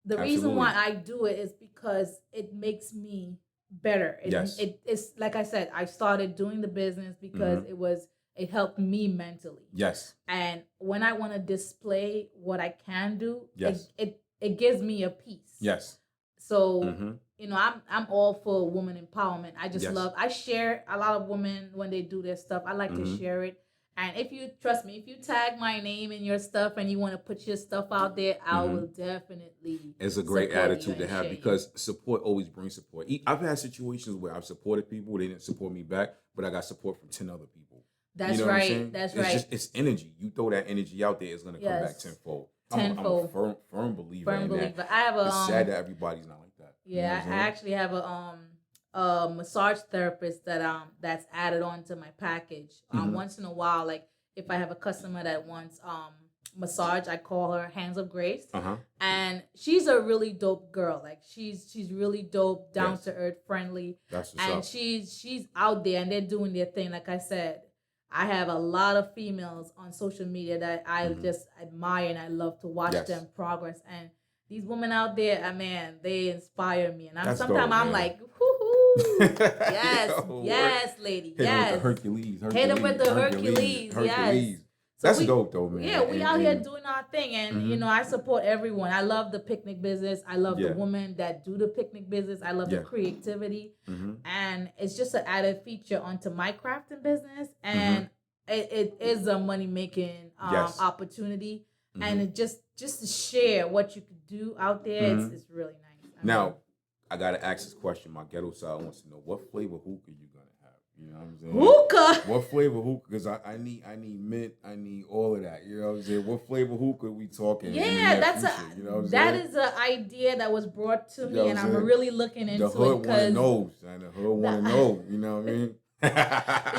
The reason why I do it is because it makes me better. It's like I said, I started doing the business because it helped me mentally. Yes. And when I want to display what I can do, it gives me a peace. Yes. So, I'm all for woman empowerment. I just I share a lot of women when they do their stuff. I like to share it. And if you trust me, if you tag my name in your stuff and you want to put your stuff out there, I will definitely. It's a great attitude to have because support always brings support. I've had situations where I've supported people, they didn't support me back, but I got support from 10 other people. That's you know right. What I'm saying? That's it's right. Just, it's energy. You throw that energy out there, it's going to come back tenfold. I'm a firm believer in that. I have it's sad that everybody's not like that. Yeah, I actually have a massage therapist that's added on to my package. Once in a while, like if I have a customer that wants massage, I call her Hands of Grace, and she's a really dope girl. Like she's really dope, down to earth, friendly. That's what's and up. she's out there and they're doing their thing. Like I said, I have a lot of females on social media that I just admire and I love to watch them progress. And these women out there, man, they inspire me. And sometimes I'm like, whoo-hoo, yes, lady, yes. Hit Hercules. Hit him with the Hercules. Yes. So that's dope though, man. Yeah, we out here doing our thing, and I support everyone. I love the picnic business. I love the women that do the picnic business. I love the creativity, and it's just an added feature onto my crafting business, and it is a money making opportunity, and it just to share what you could do out there. It's really nice. Now, I gotta ask this question. My ghetto side wants to know what flavor hookah you gonna have. You know what I'm saying? Hookah. What flavor hookah? Because I need mint. I need all of that. You know what I'm saying? What flavor hookah we talking? Yeah, that is an idea that was brought to me, and I'm really looking into the hood it because the hood want to know. You know what I mean?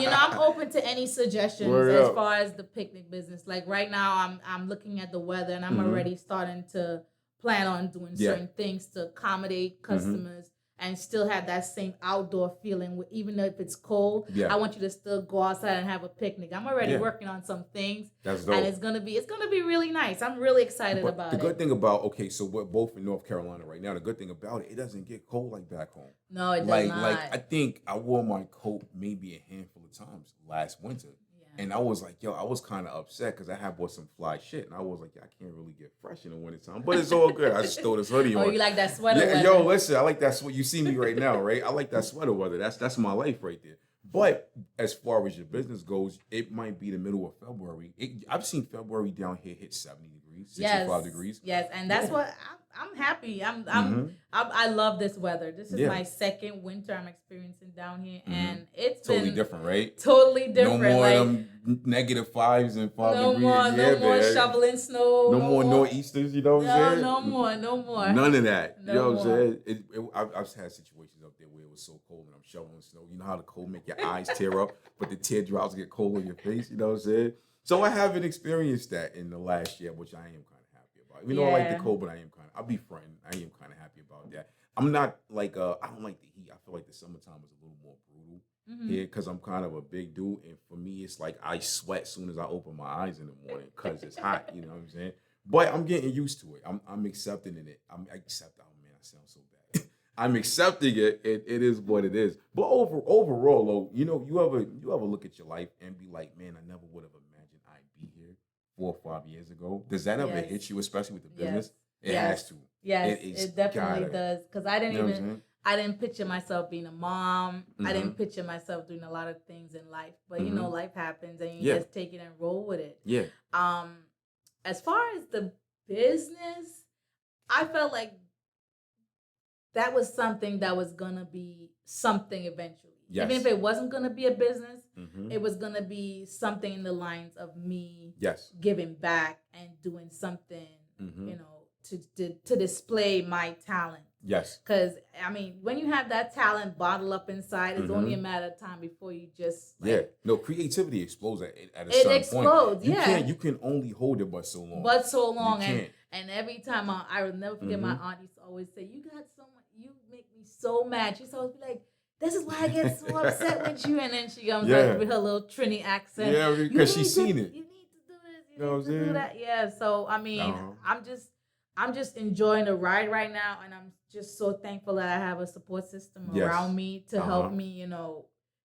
I'm open to any suggestions as far as the picnic business. Like right now, I'm looking at the weather, and I'm already starting to plan on doing certain things to accommodate customers. And still have that same outdoor feeling, even though if it's cold. Yeah. I want you to still go outside and have a picnic. I'm already working on some things. That's dope. And it's gonna be really nice. I'm really excited about it. The good thing about so we're both in North Carolina right now. The good thing about it doesn't get cold like back home. No, it does not. Like I think I wore my coat maybe a handful of times last winter. And I was like, I was kind of upset because I had bought some fly shit. And I was like, I can't really get fresh in the wintertime. But it's all good. I just throw this hoodie on. Oh, you like that sweater weather? Yo, listen, I like that sweater. You see me right now, right? I like that sweater weather. That's my life right there. But as far as your business goes, it might be the middle of February. I've seen February down here hit 70 degrees, 65 degrees. Yes, and that's what I'm happy. I love this weather. This is my second winter I'm experiencing down here, and it's totally different, right? Totally different. No more -5s and 5 degrees. No more shoveling snow. No more nor'easters. You know what I'm saying? No more. None of that. You know what I'm saying? I've had situations up there where it was so cold and I'm shoveling snow. You know how the cold make your eyes tear up, but the teardrops get cold on your face. You know what I'm saying? So I haven't experienced that in the last year, which I am kind of happy about. Even though I like the cold, but I'll be frank, I am kind of happy about that. I'm not like, I don't like the heat. I feel like the summertime is a little more brutal here because I'm kind of a big dude. And for me, it's like I sweat as soon as I open my eyes in the morning because it's hot. You know what I'm saying? But I'm getting used to it. I'm accepting it. Oh man, I sound so bad. I'm accepting it. It is what it is. But overall, though, you ever look at your life and be like, man, I never would have imagined I'd be here 4 or 5 years ago. Does that ever hit you, especially with the business? It has to. Yes, it definitely does. Because I didn't picture myself being a mom. I didn't picture myself doing a lot of things in life. But life happens and you just take it and roll with it. Yeah. As far as the business, I felt like that was something that was gonna be something eventually. Yes. Even if it wasn't gonna be a business, it was gonna be something in the lines of me giving back and doing something, to display my talent. Yes. Because, when you have that talent bottled up inside, it's only a matter of time before you just... creativity explodes at a certain point. It explodes, You can only hold it but so long. And every time, I will never forget my aunt used to always say, you make me so mad. She used to always be like, this is why I get so upset with you. And then she comes up with her little Trini accent. Yeah, because she's seen it. You need to do this. You need to do that. Yeah, so, I'm just enjoying the ride right now, and I'm just so thankful that I have a support system around me to help me,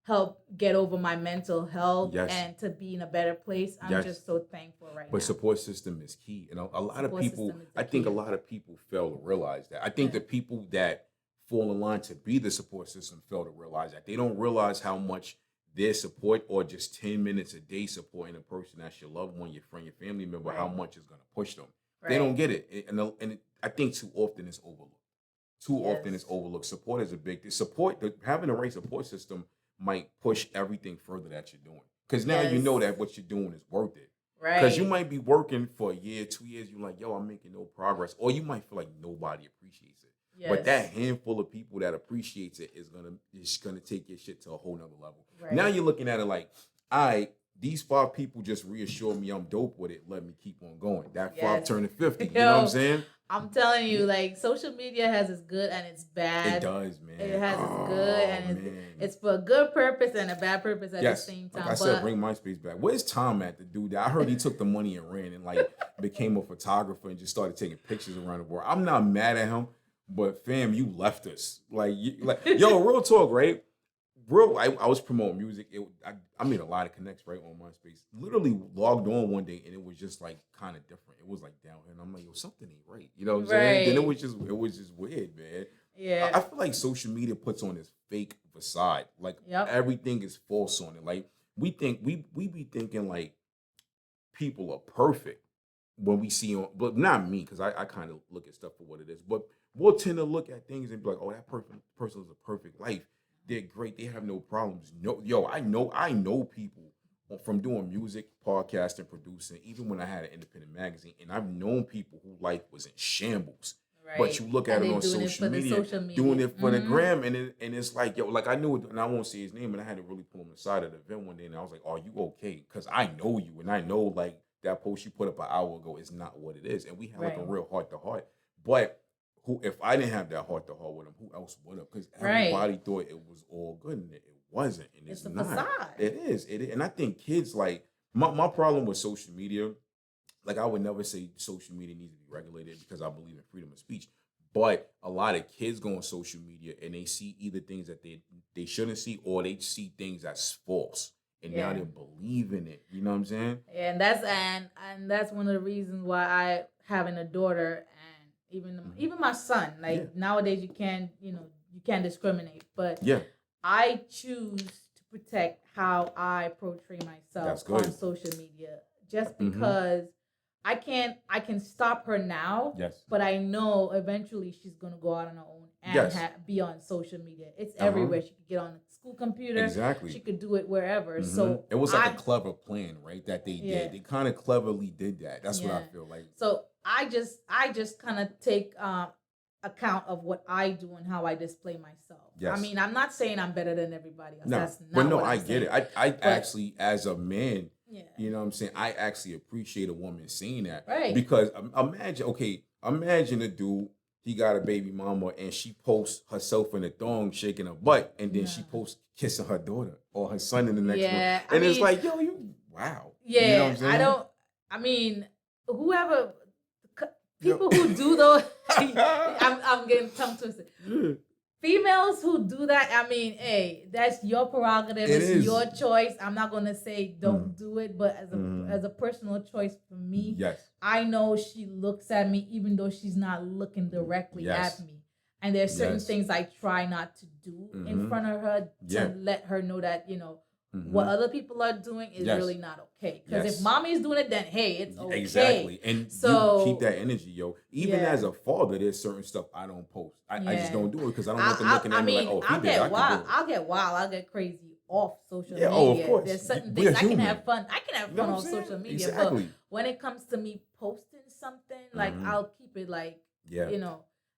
help get over my mental health and to be in a better place. I'm just so thankful right now. But support system is key. A lot of people, I think a lot of people fail to realize that. I think the people that fall in line to be the support system fail to realize that. They don't realize how much their support or just 10 minutes a day supporting a person that's your loved one, your friend, your family member, how much is going to push them. They don't get it. And I think too often it's overlooked. Support is a big thing. Having the right support system might push everything further that you're doing. Because now you know that what you're doing is worth it. Right. Because you might be working for a year, 2 years, you're like, yo, I'm making no progress. Or you might feel like nobody appreciates it. Yes. But that handful of people that appreciates it is gonna take your shit to a whole nother level. Right. Now you're looking at it like, all right, these 5 people just reassure me I'm dope with it. Let me keep on going. That 5 turning 50. You know what I'm saying? I'm telling you, like, social media has its good and its bad. It does, man. It has its good and it's for a good purpose and a bad purpose at the same time. Like I said, bring MySpace back. Where's Tom at, the dude? I heard he took the money and ran and like became a photographer and just started taking pictures around the world. I'm not mad at him, but fam, you left us. Like yo, real talk, right? I was promoting music. I made a lot of connects right on MySpace. Literally logged on one day and it was just like kind of different. It was like down here, and I'm like, yo, something ain't right. You know what I'm saying? Then it was just weird, man. Yeah. I feel like social media puts on this fake facade. Like everything is false on it. Like we be thinking like people are perfect when we see on, but not me, because I kind of look at stuff for what it is. But we'll tend to look at things and be like, oh, that person has a perfect life. They're great. They have no problems. No, yo, I know people from doing music, podcasting, producing, even when I had an independent magazine, and I've known people whose life was in shambles. Right. But you look at it on social media, doing it for the gram, and it's like, yo, like I knew it, and I won't say his name, and I had to really pull him aside at the event one day, and I was like, are you okay? Because I know you, and I know like that post you put up an hour ago is not what it is, and we had like a real heart to heart. But if I didn't have that heart to heart with him, who else would have? Because everybody thought it was all good, and it wasn't, and it's not. Facade. It is, and I think kids like my problem with social media. Like, I would never say social media needs to be regulated because I believe in freedom of speech. But a lot of kids go on social media and they see either things that they shouldn't see, or they see things that's false. And now they believe in it. You know what I'm saying? And that's one of the reasons why I having a daughter and even my son. Like nowadays you can't discriminate. But I choose to protect how I portray myself on social media just because I can stop her now, but I know eventually she's going to go out on her own and be on social media. It's everywhere. She could get on the school computer. Exactly. She could do it wherever. So it was like a clever plan, right? That they did. They kind of cleverly did that. That's what I feel like. So I just kind of take account of what I do and how I display myself. Yes. I mean, I'm not saying I'm better than everybody else. No, that's not what I I'm get it. I actually, as a man, you know what I'm saying? I actually appreciate a woman saying that. Right. Because imagine a dude, he got a baby mama and she posts herself in a thong shaking her butt, and then she posts kissing her daughter or her son in the next one. And it's like, yo, wow. Yeah, you know what I'm saying? Whoever, people who do those, I'm getting tongue twisted. Females who do that, I mean, hey, that's your prerogative. It's your choice. I'm not going to say don't do it, but as a personal choice for me, I know she looks at me even though she's not looking directly at me. And there's certain things I try not to do in front of her to let her know that, what other people are doing is really not okay. Because if mommy's doing it, then hey, it's okay. Exactly. And so, you keep that energy, yo. Even as a father, there's certain stuff I don't post. I just don't do it because I don't want them looking at me like, oh, I'll get wild. I'll get crazy off social media. Oh, of course. There's certain things I can have fun. I can have fun on social media. Exactly. But when it comes to me posting something, like I'll keep it like,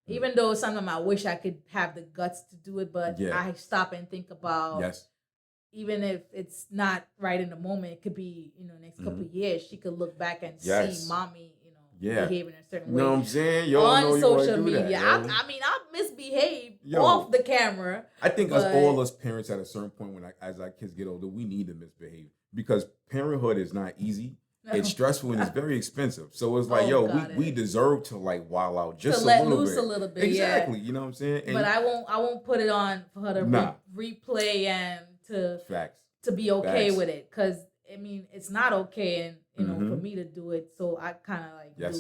even though sometimes I wish I could have the guts to do it, but I stop and think about even if it's not right in the moment, it could be, next couple of years, she could look back and see mommy, behaving a certain way. You know what I'm saying? Yo, on social media. I'll misbehave off the camera. I think all us parents at a certain point, as our kids get older, we need to misbehave because parenthood is not easy. No. It's stressful and it's very expensive. So it's like, we deserve to like wild out just to let loose a little bit. Exactly. You know what I'm saying? But I won't put it on for her to replay and to be okay with it, because I mean it's not okay, and for me to do it, so I kind of like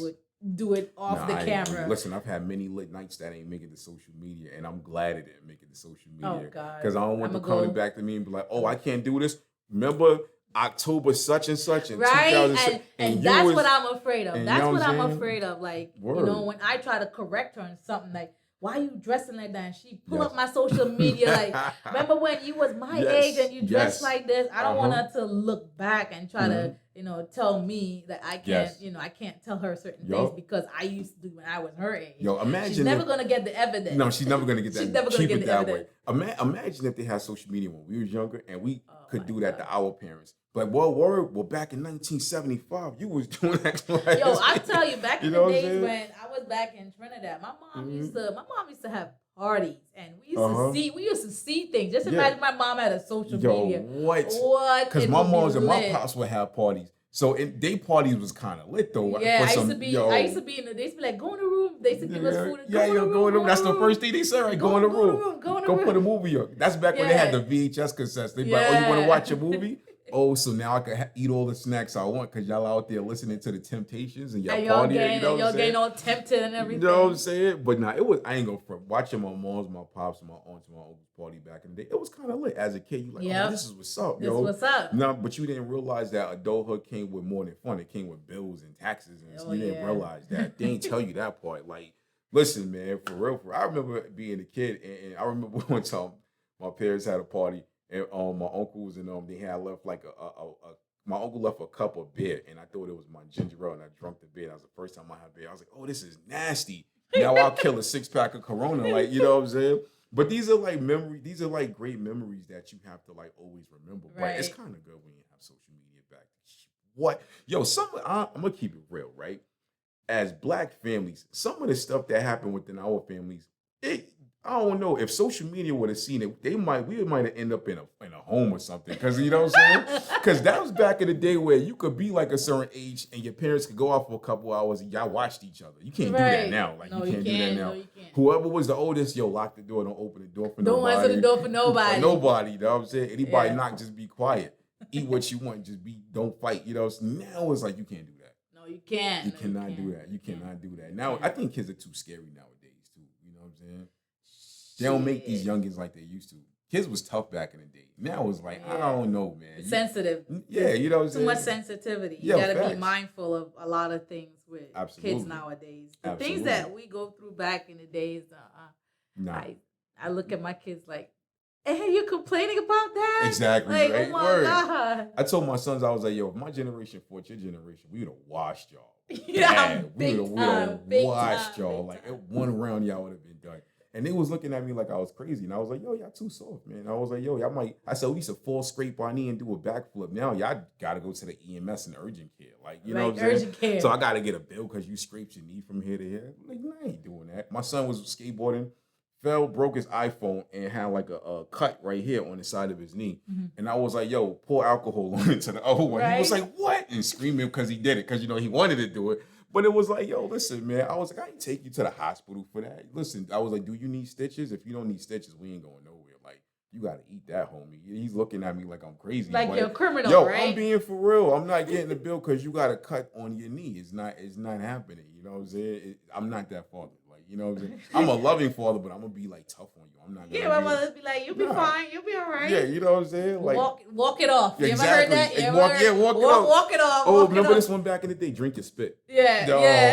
do it off the camera. Listen, I've had many lit nights that ain't making it to social media, and I'm glad it didn't make it to social media. Because I don't want them coming back to me and be like, oh, I can't do this. Remember October such and such in 2006, and that's what I'm afraid of. That's what I'm afraid of. Like when I try to correct her on something, like why you dressing like that? And she pull Yes. up my social media like, remember when you was my age and you dressed like this? I don't want her to look back and try to, tell me that I can't, I can't tell her certain things because I used to do when I was her age. Yo, imagine she's never gonna get the evidence. No, she's never gonna get that. She's never gonna get the evidence. Imagine if they had social media when we was younger and we could do that to our parents. But well, back in 1975, you was doing that. Like yo, I tell you, back in the days when I was back in Trinidad, my mom used to have parties, and we used to see things. Just imagine my mom had a social media. What? Because my moms and my pops would have parties. So they parties was kind of lit though. Yeah, I used to be in the. They used to be like, go in the room. They used to give us food. Go in the room. That's the first thing they said, right? Go in the room. Go put a movie on. That's back when they had the VHS cassettes. They be like, oh, you want to watch a movie? Oh, so now I can eat all the snacks I want because y'all out there listening to the Temptations and y'all partying. Y'all getting all tempted and everything. You know what I'm saying? But nah, I ain't gonna front. Watching my moms, my pops, my aunts, my uncles party back in the day, it was kind of lit. As a kid, you like, oh, this is what's up, yo. This what's up. No, but you didn't realize that adulthood came with more than fun. It came with bills and taxes, and you didn't realize that. They didn't tell you that part. Like, listen, man, for real. I remember being a kid, and I remember one time my parents had a party. And my uncles and they had left like my uncle left a cup of beer, and I thought it was my ginger ale, and I drank the beer. That was the first time I had beer. I was like, oh, this is nasty. Now I'll kill a 6-pack of Corona, like, you know what I'm saying? But these are like memories. These are like great memories that you have to like always remember. Right. But it's kind of good when you have social media back. What? Yo, I'm gonna keep it real, right? As Black families, some of the stuff that happened within our families, I don't know if social media would have seen it. We might have ended up in a home or something. Because you know what I'm saying? Because that was back in the day where you could be like a certain age and your parents could go out for a couple hours and y'all watched each other. You can't do that now. Like you can't do that now. No, whoever was the oldest, lock the door, don't open the door for nobody. Don't answer the door for nobody. For nobody, you know what I'm saying? Anybody knock, just be quiet. Eat what you want, don't fight. You know, now it's like you can't do that. No, you can't. You cannot do that. You cannot do that. Now I think kids are too scary nowadays too. You know what I'm saying? They don't make these youngins like they used to. Kids was tough back in the day. Now it's like, I don't know, man. Sensitive. You know what I'm saying? Too much sensitivity. You got to be mindful of a lot of things with kids nowadays. The things that we go through back in the days, I look at my kids like, hey, you're complaining about that? Exactly. Like, right? Oh my God. I told my sons, I was like, yo, if my generation fought your generation, we would have washed y'all. Yeah, we would have washed y'all. Like, one round y'all would have been done. And they was looking at me like I was crazy. And I was like, yo, y'all too soft, man. I was like, yo, I said, we used to fall, scrape our knee and do a backflip. Now y'all got to go to the EMS and urgent care. Like, you know what I'm saying? Urgent care. So I got to get a bill because you scraped your knee from here to here. I'm like, no, I ain't doing that. My son was skateboarding, fell, broke his iPhone, and had like a cut right here on the side of his knee. Mm-hmm. And I was like, yo, pour alcohol on it to the other one. Right? He was like, what? And screaming because he did it, because, he wanted to do it. But it was like, yo, listen, man. I was like, I ain't take you to the hospital for that. Listen, I was like, do you need stitches? If you don't need stitches, we ain't going nowhere. Like, you got to eat that, homie. He's looking at me like I'm crazy. Like you're a criminal, right? I'm being for real. I'm not getting the bill because you got a cut on your knee. It's not happening. You know what I'm saying? I'm not that father. Like, you know what I'm saying? I'm a loving father, but I'm going to be like tough on you. I'm not gonna my mother's be like, you'll be fine. You'll be all right. Yeah, you know what I'm saying? Like, walk it off. You exactly. ever heard that? Walk it off. Oh, remember this one back in the day? Drink your spit. Yeah.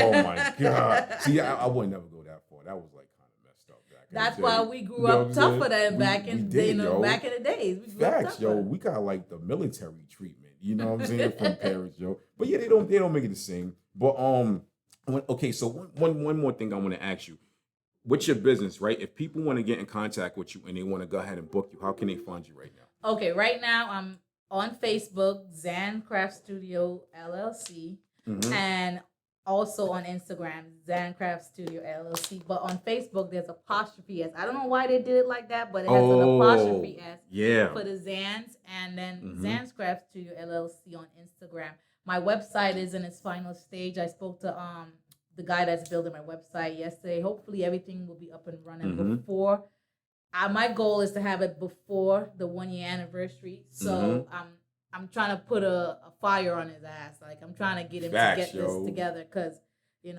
Oh my God. See, I would never go that far. That was like kind of messed up back. That's why we grew up tougher than back in back in the days. We grew up tougher. Yo, we got like the military treatment. You know what I'm saying, from parents, yo. But yeah, they don't make it the same. But okay. So one more thing I want to ask you. What's your business, right? If people want to get in contact with you and they want to go ahead and book you, how can they find you right now? Okay, right now I'm on Facebook, Zans Craft Studio LLC, and also on Instagram, ZansCraftStudio LLC. But on Facebook, there's apostrophe S. I don't know why they did it like that, but it has an apostrophe S for the Zans, and then Zans Craft Studio LLC on Instagram. My website is in its final stage. I spoke to the guy that's building my website yesterday. Hopefully everything will be up and running before. My goal is to have it before the 1-year anniversary. So I'm trying to put a fire on his ass. Like, I'm trying to get him to get this together, because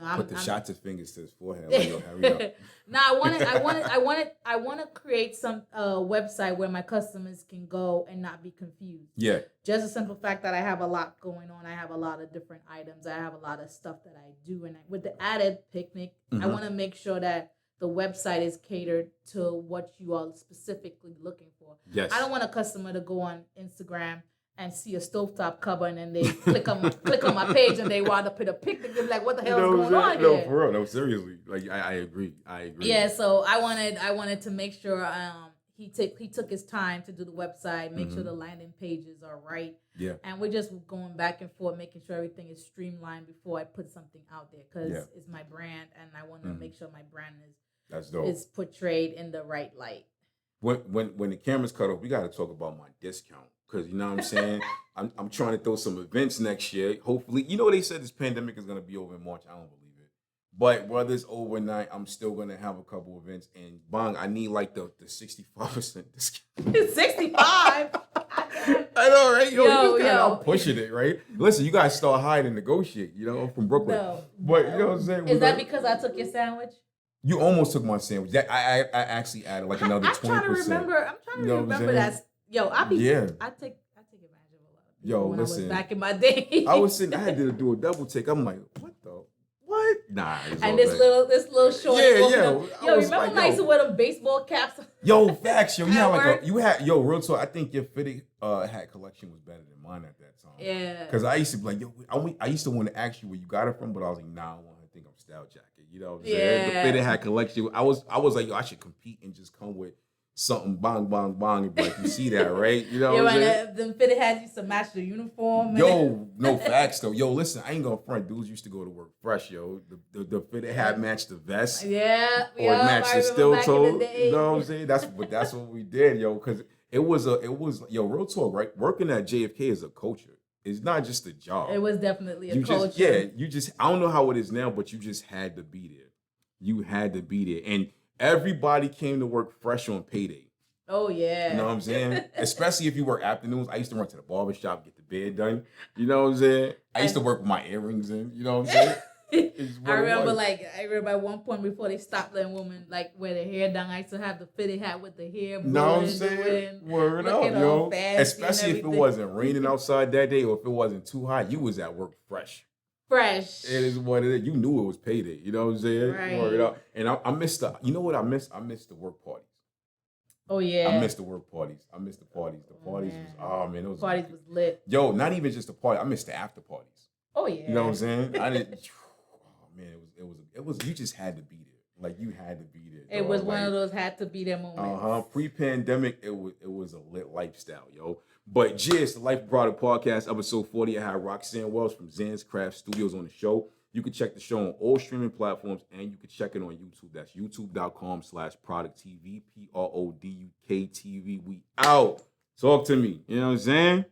I'm the shots of fingers to his forehead. Like, yo, hurry up. I want to create some website where my customers can go and not be confused. Yeah. Just a simple fact that I have a lot going on. I have a lot of different items. I have a lot of stuff that I do, and with the added picnic, I want to make sure that the website is catered to what you are specifically looking for. Yes. I don't want a customer to go on Instagram and see a stovetop cover and then they click on my page and they wind up in a picnic. They're like, what the hell is going on here? No, for real. No, seriously. Like I agree. Yeah, so I wanted to make sure he took his time to do the website, make sure the landing pages are right. Yeah. And we're just going back and forth, making sure everything is streamlined before I put something out there, because it's my brand and I want to make sure my brand is portrayed in the right light. When the camera's cut off, we got to talk about my discount, because you know what I'm saying. I'm trying to throw some events next year. Hopefully, you know, they said this pandemic is gonna be over in March. I don't believe it, but whether it's overnight, I'm still gonna have a couple events. And bang, I need like the 65% discount. 65. I know, right? I'm pushing it, right? Listen, you guys start high to negotiate. You know, I'm from Brooklyn, but you know what I'm saying. Is that because I took your sandwich? You almost took my sandwich. I actually added like another 20%. I'm trying to remember that. Yo, I take advantage of a lot of people when listen, I was back in my day. I had to do a double take. I'm like, what? Nah. And this little short. Yo, remember I used to wear them baseball caps? Yo, facts. Yo, real talk. I think your fitted hat collection was better than mine at that time. Yeah. Because I used to be like, yo, I used to want to ask you where you got it from, but I was like, nah, I want to think I'm style jacket. You know what I'm saying? The fitted hat collection. I was like, yo, I should compete and just come with something bang, bang, bang, and be like, you see that, right? You know what I'm saying? Them fitted hats used to match the uniform. Yo, no facts though. Yo, listen, I ain't gonna front. Dudes used to go to work fresh, yo. The fitted hat matched the vest. Yeah. Or it matched the steel toe. You know what I'm saying? That's what we did, yo. Because it was real talk, right? Working at JFK is a culture. It's not just a job. It was definitely a culture. I don't know how it is now, but you just had to be there. You had to be there. And everybody came to work fresh on payday. Oh, yeah. You know what I'm saying? Especially if you work afternoons. I used to run to the barbershop, get the bed done. You know what I'm saying? I used to work with my earrings in. You know what I'm saying? I remember at one point before they stopped letting women like wear their hair down, I used to have the fitted hat with the hair blowing. Know what I'm saying? Word up, yo. Especially if it wasn't raining outside that day or if it wasn't too hot, you was at work fresh. Fresh. It is what it is. You knew it was payday. You know what I'm saying? Right. Word up. And I missed you know what I missed? I missed the work parties. Oh, yeah. I missed the work parties. I missed the parties. The parties was parties was lit. Yo, not even just the party. I missed the after parties. Oh, yeah. You know what I'm saying? I didn't. Man, it was. You just had to be there. Like you had to be there. It was one of those had to be there moments. Pre-pandemic, it was a lit lifestyle, yo. But it's the Life of Produk Podcast, episode 40. I had Roxanne Wells from Zans Craft Studios on the show. You can check the show on all streaming platforms, and you can check it on YouTube. That's youtube.com/ProduktTV, PRODUKTV. We out. Talk to me. You know what I'm saying?